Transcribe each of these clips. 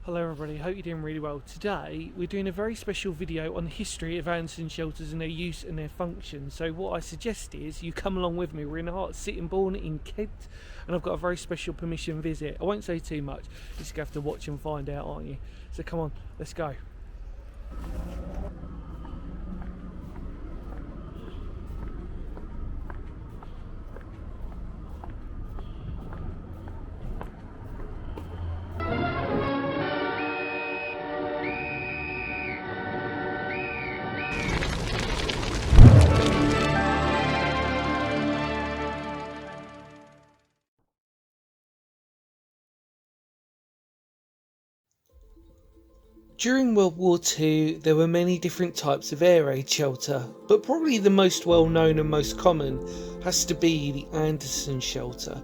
Hello everybody, hope you're doing really well. Today we're doing a very special video on the history of Anderson shelters and their use and their function. So what I suggest is you come along with me. We're in the heart of Sittingbourne in Kent and I've got a very special permission visit. I won't say too much, you're just going to have to watch and find out, aren't you? So come on, let's go. During World War II, there were many different types of air raid shelter, but probably the most well known and most common has to be the Anderson shelter.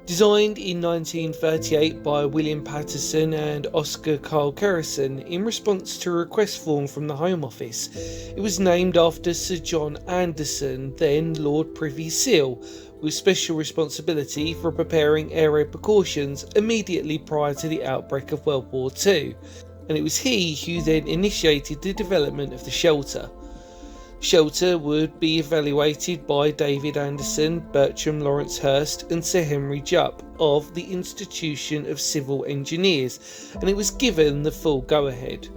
Designed in 1938 by William Patterson and Oscar Carl Kerrison in response to a request form from the Home Office, it was named after Sir John Anderson, then Lord Privy Seal, with special responsibility for preparing air raid precautions immediately prior to the outbreak of World War II, and it was he who then initiated the development of the shelter. Shelter would be evaluated by David Anderson, Bertram Lawrence Hurst and Sir Henry Jupp of the Institution of Civil Engineers, and it was given the full go-ahead.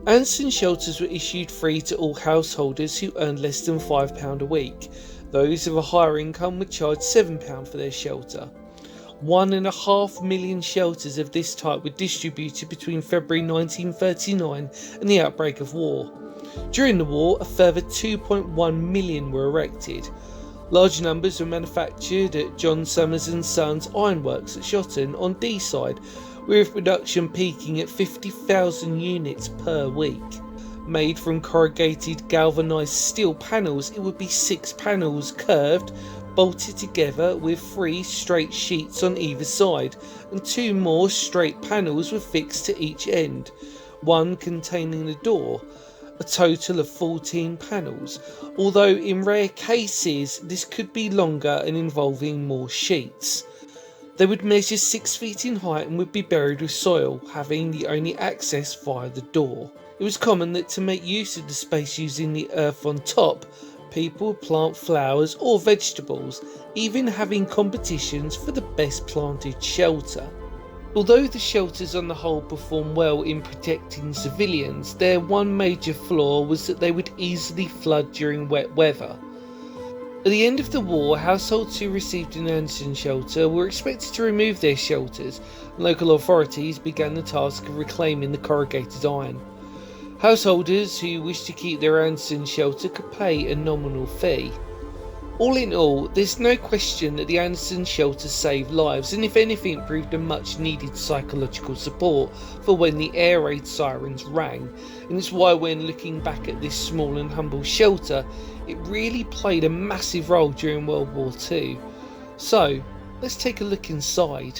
Anderson shelters were issued free to all householders who earned less than £5 a week. Those of a higher income were charged £7 for their shelter. 1.5 million shelters of this type were distributed between February 1939 and the outbreak of war. During the war, a further 2.1 million were erected. Large numbers were manufactured at John Summers and Sons Ironworks at Shotton on Deeside, with production peaking at 50,000 units per week. Made from corrugated galvanised steel panels, it would be 6 panels curved, bolted together with 3 straight sheets on either side, and 2 more straight panels were fixed to each end, one containing the door. A total of 14 panels, although in rare cases this could be longer and involving more sheets. They would measure 6 feet in height and would be buried with soil, having the only access via the door. It was common that to make use of the space using the earth on top, people would plant flowers or vegetables, even having competitions for the best planted shelter. Although the shelters on the whole performed well in protecting civilians, their one major flaw was that they would easily flood during wet weather. At the end of the war, households who received an Anderson shelter were expected to remove their shelters, and local authorities began the task of reclaiming the corrugated iron. Householders who wished to keep their Anderson shelter could pay a nominal fee. All in all, there's no question that the Anderson shelter saved lives, and if anything proved a much needed psychological support for when the air raid sirens rang, and it's why when looking back at this small and humble shelter, it really played a massive role during World War II. So, let's take a look inside.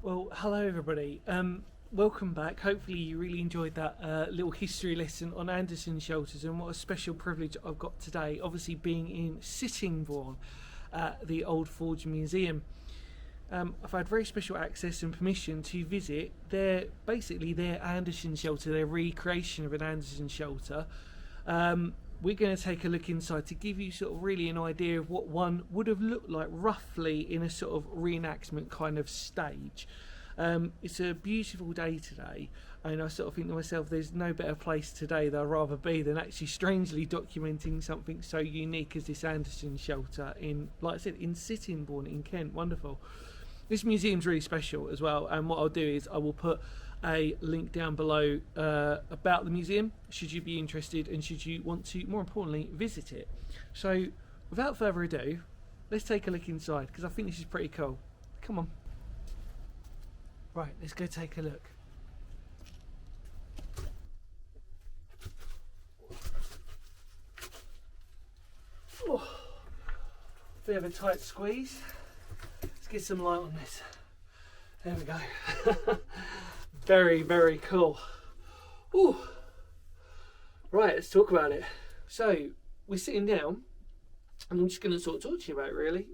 Well, hello everybody. Welcome back. Hopefully you really enjoyed that little history lesson on Anderson shelters, and what a special privilege I've got today, obviously being in Sittingbourne at the Old Forge Museum. I've had very special access and permission to visit basically their Anderson shelter, their recreation of an Anderson shelter. we're going to take a look inside to give you sort of really an idea of what one would have looked like roughly in a sort of reenactment kind of stage. It's a beautiful day today, and I sort of think to myself, there's no better place today that I'd rather be than actually strangely documenting something so unique as this Anderson Shelter in, like I said, in Sittingbourne in Kent. Wonderful. This museum's really special as well, and what I'll do is I will put a link down below about the museum, should you be interested and should you want to, more importantly, visit it. So without further ado, let's take a look inside, because I think this is pretty cool. Come on. Right, let's go take a look. Oh, bit of a tight squeeze. Let's get some light on this. There we go. Very, very cool. Ooh. Right, let's talk about it. So we're sitting down, and I'm just going to sort of talk to you about it, really.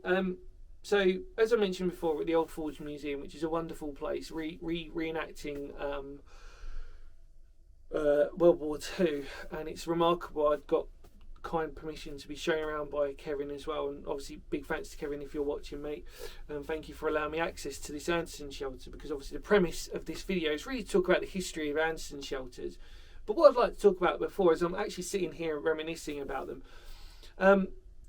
So as I mentioned before, at the Old Forge Museum, which is a wonderful place, reenacting World War II, and it's remarkable. I've got kind permission to be shown around by Kevin as well, and obviously big thanks to Kevin if you're watching, mate, and thank you for allowing me access to this Anderson Shelter, because obviously the premise of this video is really to talk about the history of Anderson Shelters. But what I'd like to talk about before is I'm actually sitting here reminiscing about them.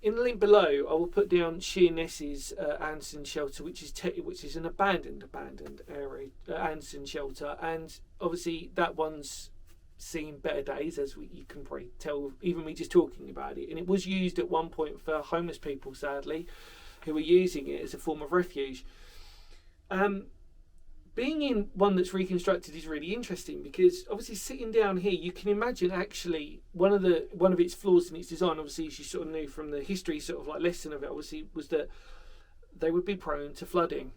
In the link below, I will put down Sheerness's Anderson Shelter, which is an abandoned area, Anderson Shelter, and obviously that one's seen better days, as you can probably tell, even me just talking about it. And it was used at one point for homeless people, sadly, who were using it as a form of refuge. Being in one that's reconstructed is really interesting, because obviously sitting down here, you can imagine actually one of its flaws in its design, obviously as you sort of knew from the history sort of like lesson of it, obviously, was that they would be prone to flooding.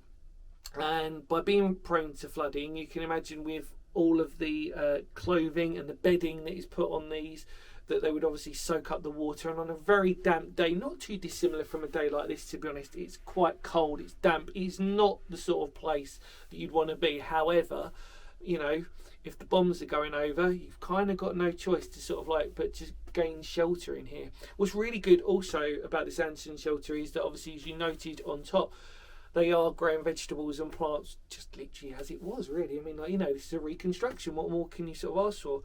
And by being prone to flooding, you can imagine with all of the clothing and the bedding that is put on these, that they would obviously soak up the water. And on a very damp day, not too dissimilar from a day like this, to be honest, it's quite cold, it's damp, it's not the sort of place that you'd want to be. However, you know, if the bombs are going over, you've kind of got no choice to sort of like, but just gain shelter in here. What's really good also about this Anderson Shelter is that obviously, as you noted on top, they are growing vegetables and plants just literally as it was, really. I mean, like, you know, this is a reconstruction. What more can you sort of ask for?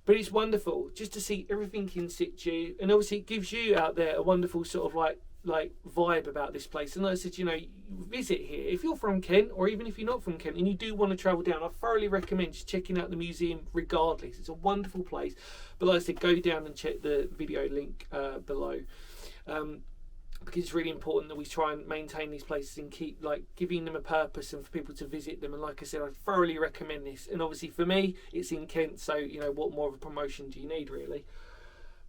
But it's wonderful just to see everything in situ, and obviously it gives you out there a wonderful sort of like vibe about this place. And like I said, you know, visit here if you're from Kent, or even if you're not from Kent and you do want to travel down, I thoroughly recommend just checking out the museum regardless. It's a wonderful place. But like I said, go down and check the video link below. Because it's really important that we try and maintain these places and keep like giving them a purpose and for people to visit them. And like I said, I thoroughly recommend this. And obviously for me, it's in Kent, so you know, what more of a promotion do you need, really?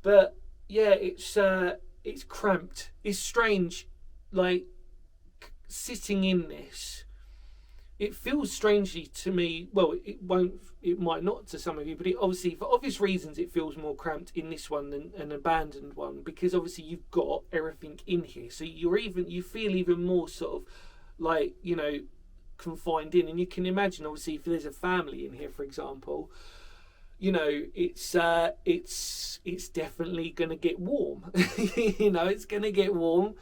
But yeah, it's cramped. It's strange, like sitting in this. It feels strangely to me. Well, it might not to some of you, but it obviously, for obvious reasons, it feels more cramped in this one than an abandoned one, because obviously you've got everything in here. So you feel even more sort of like, you know, confined in. And you can imagine, obviously, if there's a family in here, for example, you know, it's definitely going to get warm. You know, it's going to get warm.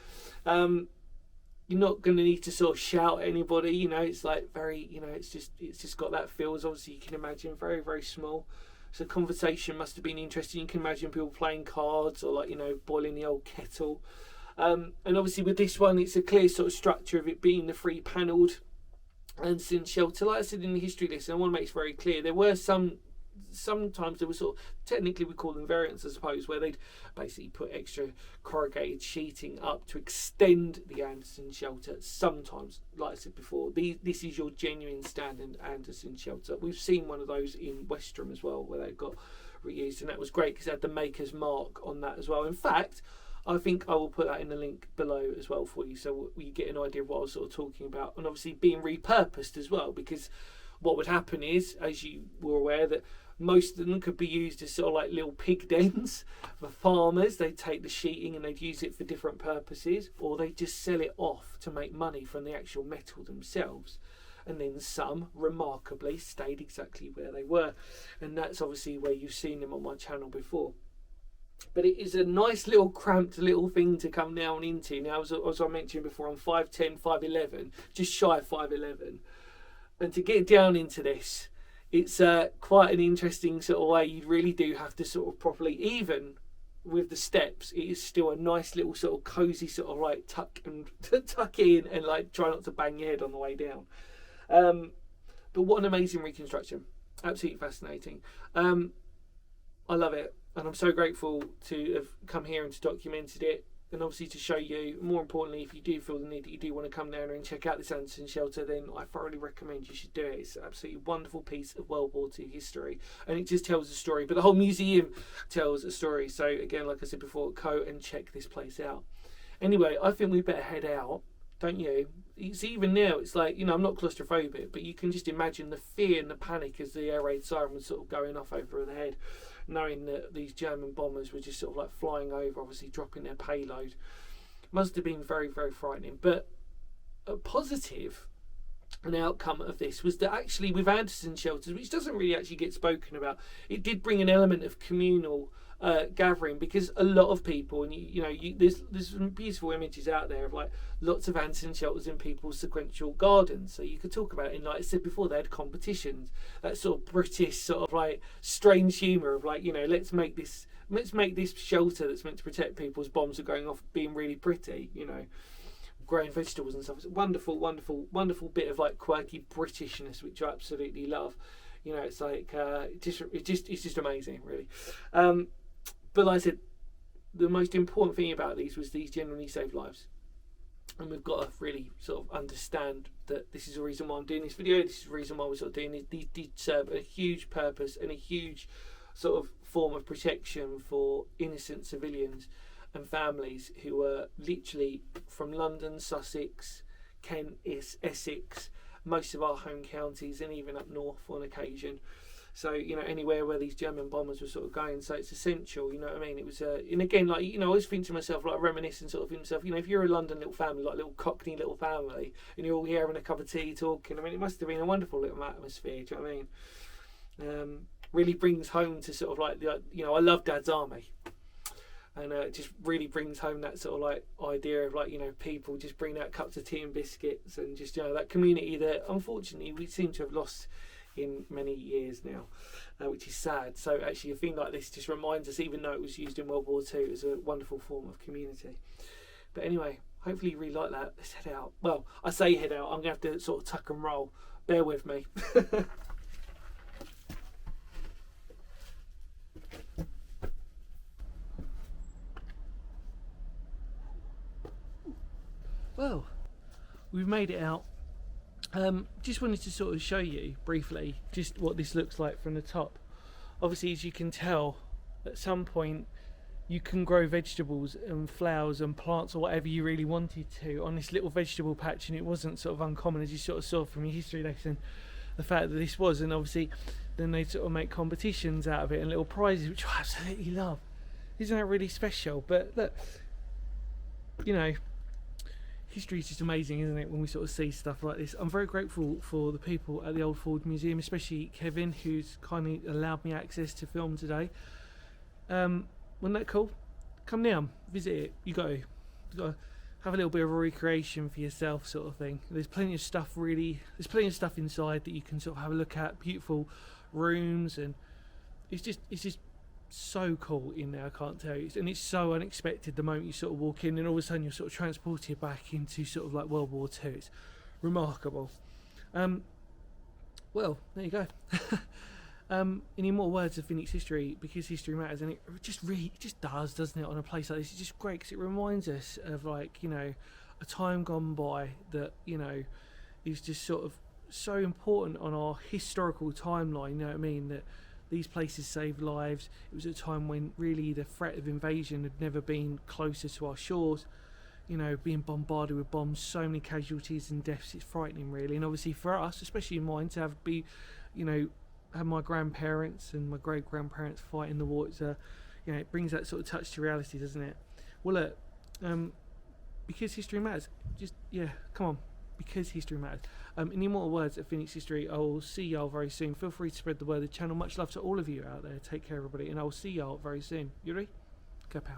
You're not going to need to sort of shout at anybody, you know, it's like very, you know, it's just got that feel. As obviously you can imagine, very, very small. So conversation must have been interesting. You can imagine people playing cards or like, you know, boiling the old kettle. And obviously with this one, it's a clear sort of structure of it being the three-panelled Anderson Shelter. Like I said in the history lesson, I want to make it very clear, there were sometimes there was sort of, technically we call them variants, I suppose, where they'd basically put extra corrugated sheeting up to extend the Anderson Shelter. Sometimes, like I said before, this is your genuine standard Anderson Shelter. We've seen one of those in Westerham as well, where they've got reused, and that was great because it had the maker's mark on that as well. In fact, I think I will put that in the link below as well for you, so you get an idea of what I was sort of talking about. And obviously being repurposed as well, because what would happen is, as you were aware, that most of them could be used as sort of like little pig dens for farmers. They'd take the sheeting and they'd use it for different purposes, or they'd just sell it off to make money from the actual metal themselves. And then some, remarkably, stayed exactly where they were. And that's obviously where you've seen them on my channel before. But it is a nice little cramped little thing to come down into. Now, as I mentioned before, I'm 5'10", 5'11", just shy of 5'11". And to get down into this, it's quite an interesting sort of way. You really do have to sort of properly, even with the steps, it is still a nice little sort of cozy sort of like tuck in and like try not to bang your head on the way down. But what an amazing reconstruction. Absolutely fascinating. I love it. And I'm so grateful to have come here and to documented it, and obviously to show you. More importantly, if you do feel the need that you do want to come down and check out this Anderson Shelter, then I thoroughly recommend you should do it. It's an absolutely wonderful piece of World War II history, and it just tells a story. But the whole museum tells a story. So again, like I said before, go and check this place out. Anyway, I think we better head out, don't you? It's even now, it's like, I'm not claustrophobic, but you can just imagine the fear and the panic as the air raid siren was sort of going off over the head, knowing that these German bombers were just sort of like flying over, obviously dropping their payload. Must have been very, very frightening. But a positive, an outcome of this was that actually with Anderson shelters, which doesn't really actually get spoken about, it did bring an element of communal gathering, because a lot of people, and there's some beautiful images out there of like lots of Anderson shelters in people's sequential gardens. So you could talk about it, and like I said before, they had competitions, that sort of British sort of like strange humour of like, let's make this shelter that's meant to protect people's bombs are going off being really pretty, growing vegetables and stuff. It's a wonderful, wonderful, wonderful bit of like quirky Britishness, which I absolutely love. It's like it's just amazing, really. But like I said, the most important thing about these was these genuinely saved lives. And we've got to really sort of understand that this is the reason why I'm doing this video. This is the reason why we're sort of doing this. These did serve a huge purpose and a huge sort of form of protection for innocent civilians and families who were literally from London, Sussex, Kent, Essex, most of our home counties, and even up north on occasion. So, anywhere where these German bombers were sort of going. So it's essential, you know what I mean? It was, and again, like, I always think to myself, like, reminiscing sort of himself, if you're a London little family, like a little Cockney little family, and you're all here having a cup of tea talking, it must have been a wonderful little atmosphere, do you know what I mean? Really brings home to sort of like, I love Dad's Army. And it just really brings home that sort of like idea of like, people just bring out cups of tea and biscuits, and just, that community that unfortunately we seem to have lost in many years now, which is sad. So actually a thing like this just reminds us, even though it was used in World War II, as a wonderful form of community. But anyway, hopefully you really like that. Let's head out. Well, I say head out, I'm going to have to sort of tuck and roll. Bear with me. Well, we've made it out. Just wanted to sort of show you briefly just what this looks like from the top. Obviously, as you can tell, at some point you can grow vegetables and flowers and plants or whatever you really wanted to on this little vegetable patch, and it wasn't sort of uncommon, as you sort of saw from your history lesson, the fact that this was. And obviously then they sort of make competitions out of it and little prizes, which I absolutely love. Isn't that really special? But look, history is just amazing, isn't it, when we sort of see stuff like this. I'm very grateful for the people at the Old Ford Museum, especially Kevin, who's kindly allowed me access to film today. Wasn't that cool? Come down, visit it. You got to have a little bit of a recreation for yourself, sort of thing. There's plenty of stuff inside that you can sort of have a look at. Beautiful rooms, and it's just so cool in there, I can't tell you. And it's so unexpected the moment you sort of walk in, and all of a sudden you're sort of transported back into sort of like World War II. It's remarkable. Well, there you go. Any more words of Phoenix history, because history matters, and it just does, doesn't it, on a place like this? It's just great because it reminds us of, like, a time gone by that, is just sort of so important on our historical timeline, you know what I mean, that these places saved lives. It was a time when really the threat of invasion had never been closer to our shores. Being bombarded with bombs, so many casualties and deaths, it's frightening, really. And obviously for us, especially in mine, to have my grandparents and my great-grandparents fight in the war, it's it brings that sort of touch to reality, doesn't it? Well, look, because history matters, come on, because history matters. Any more words of Phoenix history, I will see y'all very soon. Feel free to spread the word of the channel. Much love to all of you out there. Take care, everybody, and I will see y'all very soon. You ready? Go, pal.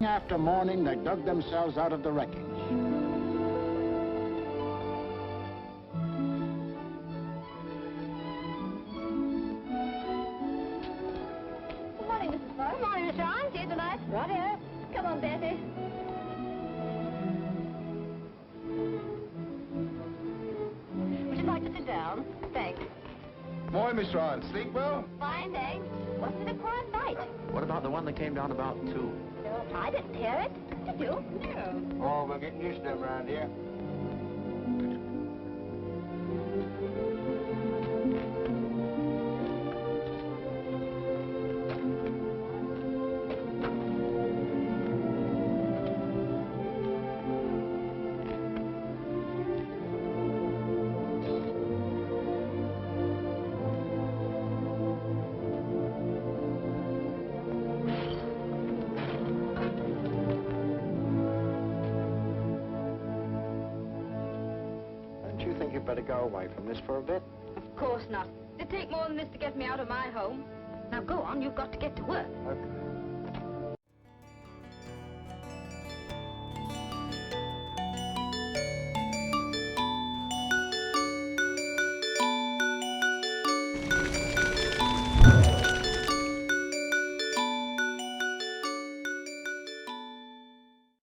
After morning, they dug themselves out of the wreckage. Good morning, Mrs. Ford. Good morning, Miss Ryan. See you tonight. Right here. Come on, Bessie. Would you like to sit down? Thanks. Morning, Miss Ryan. Sleep well? Fine, thanks. Wasn't it a quiet night? What about the one that came down about 2? No, I didn't hear it. Did you? No. Oh, we're getting used to them around here. Better go away from this for a bit. Of course not. It'd take more than this to get me out of my home. Now go on, you've got to get to work. Okay.